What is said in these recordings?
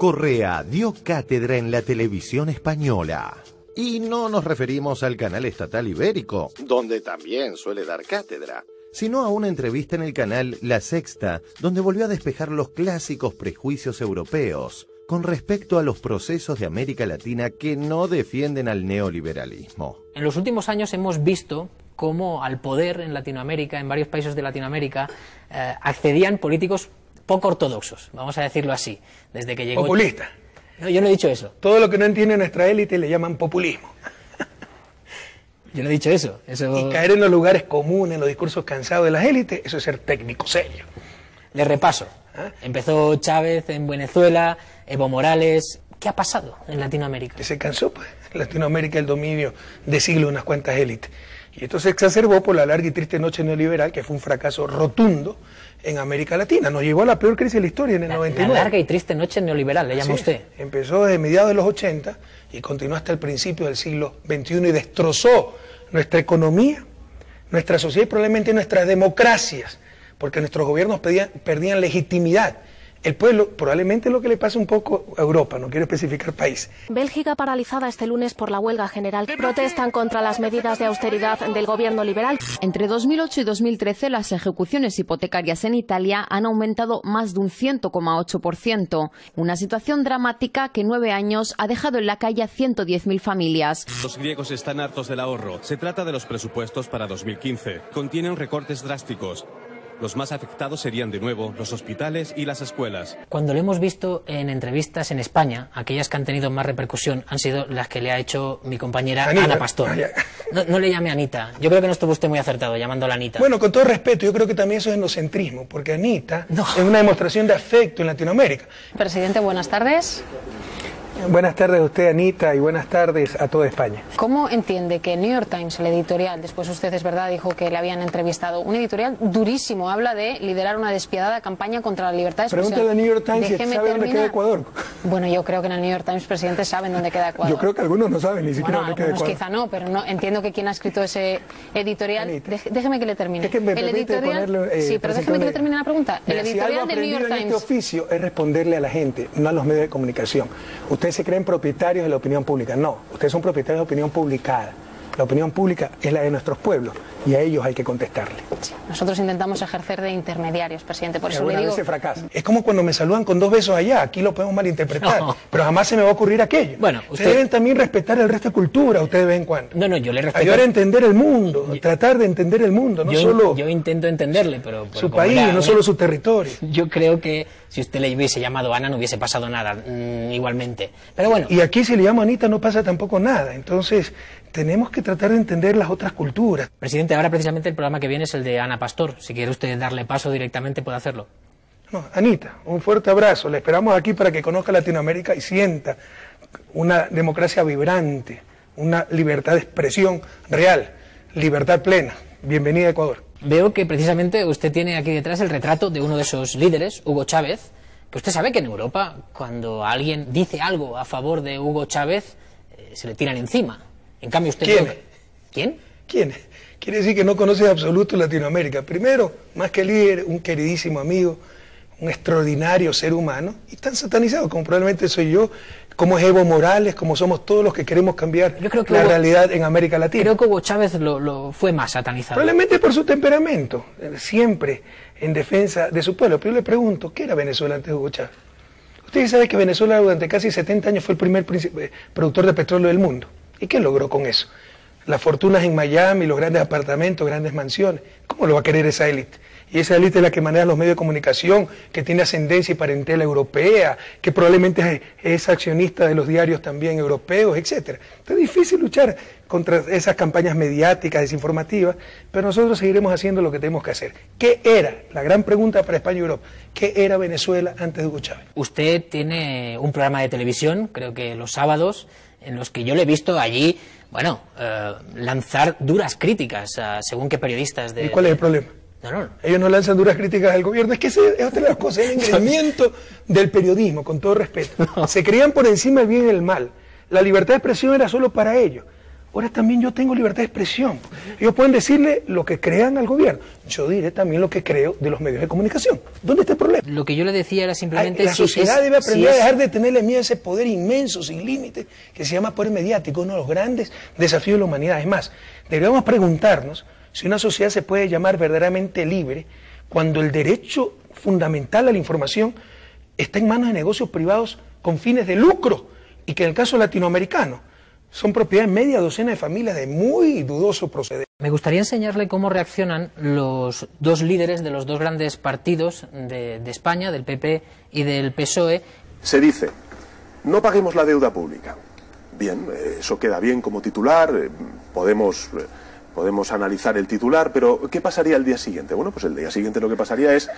Correa dio cátedra en la televisión española. Y no nos referimos al canal estatal ibérico, donde también suele dar cátedra, sino a una entrevista en el canal La Sexta, donde volvió a despejar los clásicos prejuicios europeos con respecto a los procesos de América Latina que no defienden al neoliberalismo. En los últimos años hemos visto cómo al poder en Latinoamérica, en varios países de Latinoamérica, accedían políticos poco ortodoxos, vamos a decirlo así, desde que llegó... Populista. No, yo no he dicho eso. Todo lo que no entiende nuestra élite le llaman populismo. Yo no he dicho eso. Y caer en los lugares comunes, en los discursos cansados de las élites, eso es ser técnico serio. Le repaso. Empezó Chávez en Venezuela, Evo Morales. ¿Qué ha pasado en Latinoamérica? Que se cansó, pues, en Latinoamérica el dominio de siglos de unas cuantas élites. Y esto se exacerbó por la larga y triste noche neoliberal, que fue un fracaso rotundo en América Latina. Nos llevó a la peor crisis de la historia en el 99. La larga y triste noche neoliberal, le llama usted. Empezó desde mediados de los 80 y continuó hasta el principio del siglo XXI y destrozó nuestra economía, nuestra sociedad y probablemente nuestras democracias, porque nuestros gobiernos perdían legitimidad. El pueblo, probablemente lo que le pasa un poco a Europa, no quiero especificar país. Bélgica paralizada este lunes por la huelga general. Protestan contra las medidas de austeridad del gobierno liberal. Entre 2008 y 2013 las ejecuciones hipotecarias en Italia han aumentado más de un 100,8%. Una situación dramática que en 9 años ha dejado en la calle a 110.000 familias. Los griegos están hartos del ahorro. Se trata de los presupuestos para 2015. Contienen recortes drásticos. Los más afectados serían de nuevo los hospitales y las escuelas. Cuando le hemos visto en entrevistas en España, aquellas que han tenido más repercusión han sido las que le ha hecho mi compañera Ana Pastor. No le llame Anita. Yo creo que no estuvo usted muy acertado llamándola Anita. Bueno, con todo respeto, yo creo que también eso es etnocentrismo, porque Anita es una demostración de afecto en Latinoamérica. Presidente, buenas tardes. Buenas tardes a usted, Anita, y buenas tardes a toda España. ¿Cómo entiende que el New York Times, el editorial, después usted es verdad dijo que le habían entrevistado, un editorial durísimo, habla de liderar una despiadada campaña contra la libertad de expresión? Pregúntale al New York Times si sabe dónde queda Ecuador. Bueno, yo creo que en el New York Times, presidente, saben dónde queda Ecuador. Yo creo que algunos no saben ni siquiera dónde queda Ecuador. Quizá no, pero no, entiendo que quien ha escrito ese editorial... Anita, déjeme que le termine. Es que me el editorial, sí, pero déjeme que le termine la pregunta. Mira, el editorial del New York Times... en este oficio es responderle a la gente, no a los medios de comunicación. Ustedes se creen propietarios de la opinión pública. No, ustedes son propietarios de opinión publicada. La opinión pública es la de nuestros pueblos y a ellos hay que contestarle. Sí, nosotros intentamos ejercer de intermediarios, presidente, por eso le digo... Veces fracasa. Es como cuando me saludan con 2 besos allá, aquí lo podemos malinterpretar, pero jamás se me va a ocurrir aquello. Bueno, ustedes deben también respetar el resto de cultura, ustedes de vez en cuando. No, yo le respeto... Ayudar a entender el mundo, tratar de entender el mundo, no solo... Yo intento entenderle, pero su país, no solo su territorio. Yo creo que si usted le hubiese llamado Ana no hubiese pasado nada, igualmente. Pero bueno... Y aquí si le llamo Anita no pasa tampoco nada, entonces... Tenemos que tratar de entender las otras culturas. Presidente, ahora precisamente el programa que viene es el de Ana Pastor. Si quiere usted darle paso directamente, puede hacerlo. No, Anita, un fuerte abrazo. La esperamos aquí para que conozca Latinoamérica y sienta una democracia vibrante, una libertad de expresión real, libertad plena. Bienvenida a Ecuador. Veo que precisamente usted tiene aquí detrás el retrato de uno de esos líderes, Hugo Chávez, que usted sabe que en Europa, cuando alguien dice algo a favor de Hugo Chávez, se le tiran encima. En cambio usted... ¿Quién? ¿Quién? Quiere decir que no conoce en absoluto Latinoamérica. Primero, más que líder, un queridísimo amigo, un extraordinario ser humano, y tan satanizado como probablemente soy yo, como es Evo Morales, como somos todos los que queremos cambiar la realidad en América Latina. Creo que Hugo Chávez lo fue más satanizado. Probablemente por su temperamento, siempre en defensa de su pueblo. Pero yo le pregunto, ¿qué era Venezuela antes de Hugo Chávez? Ustedes saben que Venezuela durante casi 70 años fue el primer productor de petróleo del mundo. ¿Y qué logró con eso? Las fortunas en Miami, los grandes apartamentos, grandes mansiones. ¿Cómo lo va a querer esa élite? Y esa élite es la que maneja los medios de comunicación, que tiene ascendencia y parentela europea, que probablemente es accionista de los diarios también europeos, etc. Es difícil luchar contra esas campañas mediáticas, desinformativas, pero nosotros seguiremos haciendo lo que tenemos que hacer. ¿Qué era? La gran pregunta para España y Europa. ¿Qué era Venezuela antes de Hugo Chávez? Usted tiene un programa de televisión, creo que los sábados, en los que yo le he visto allí, bueno, lanzar duras críticas según qué periodistas de... ¿Y cuál es el problema? No. Ellos no lanzan duras críticas al gobierno, es que es otra de las cosas, el engreimiento del periodismo, con todo respeto. Se creían por encima el bien y el mal. La libertad de expresión era solo para ellos. ahora también yo tengo libertad de expresión. Ellos pueden decirle lo que crean al gobierno. Yo diré también lo que creo de los medios de comunicación. ¿Dónde está el problema? Lo que yo le decía era simplemente... La sociedad debe aprender a dejar de tenerle miedo a ese poder inmenso, sin límite, que se llama poder mediático, uno de los grandes desafíos de la humanidad. Es más, deberíamos preguntarnos si una sociedad se puede llamar verdaderamente libre cuando el derecho fundamental a la información está en manos de negocios privados con fines de lucro, y que en el caso latinoamericano son propiedad de media docena de familias de muy dudoso proceder. Me gustaría enseñarle cómo reaccionan los dos líderes de los dos grandes partidos de España, del PP y del PSOE. Se dice, no paguemos la deuda pública. Bien, eso queda bien como titular, podemos analizar el titular, pero ¿qué pasaría el día siguiente? Bueno, pues el día siguiente lo que pasaría es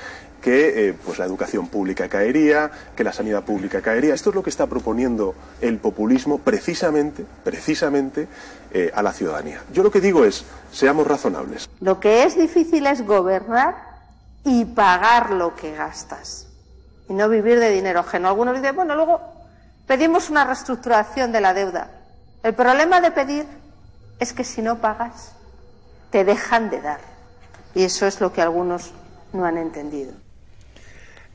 que pues la educación pública caería, que la sanidad pública caería. Esto es lo que está proponiendo el populismo precisamente a la ciudadanía. Yo lo que digo es, seamos razonables. Lo que es difícil es gobernar y pagar lo que gastas y no vivir de dinero ajeno. Algunos dicen, bueno, luego pedimos una reestructuración de la deuda. El problema de pedir es que si no pagas, te dejan de dar. Y eso es lo que algunos no han entendido.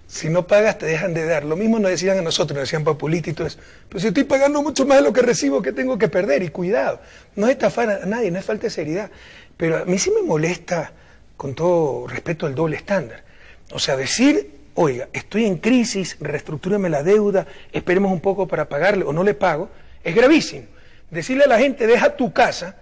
Si no pagas, te dejan de dar. Lo mismo nos decían a nosotros, nos decían populistas y todo eso. Pero si estoy pagando mucho más de lo que recibo, ¿qué tengo que perder? Y cuidado, no es estafar a nadie, no es falta de seriedad. Pero a mí sí me molesta, con todo respeto, el doble estándar. O sea, decir, oiga, estoy en crisis, reestructúreme la deuda, esperemos un poco para pagarle o no le pago, es gravísimo. Decirle a la gente, deja tu casa,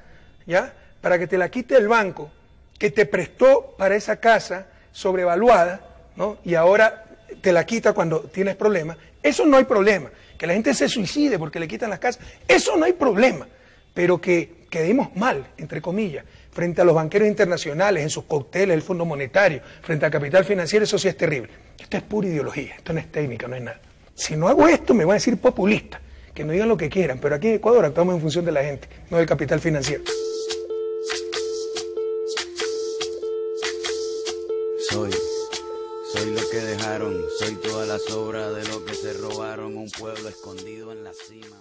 ¿ya?, para que te la quite el banco que te prestó para esa casa sobrevaluada, ¿no?, y ahora te la quita cuando tienes problemas. Eso no hay problema. Que la gente se suicide porque le quitan las casas, eso no hay problema. Pero que quedemos mal, entre comillas, frente a los banqueros internacionales, en sus cócteles, el Fondo Monetario, frente al capital financiero, eso sí es terrible. Esto es pura ideología, esto no es técnica, no es nada. Si no hago esto, me van a decir populista, que no digan lo que quieran, pero aquí en Ecuador actuamos en función de la gente, no del capital financiero. Soy lo que dejaron, soy toda la sobra de lo que se robaron, un pueblo escondido en la cima.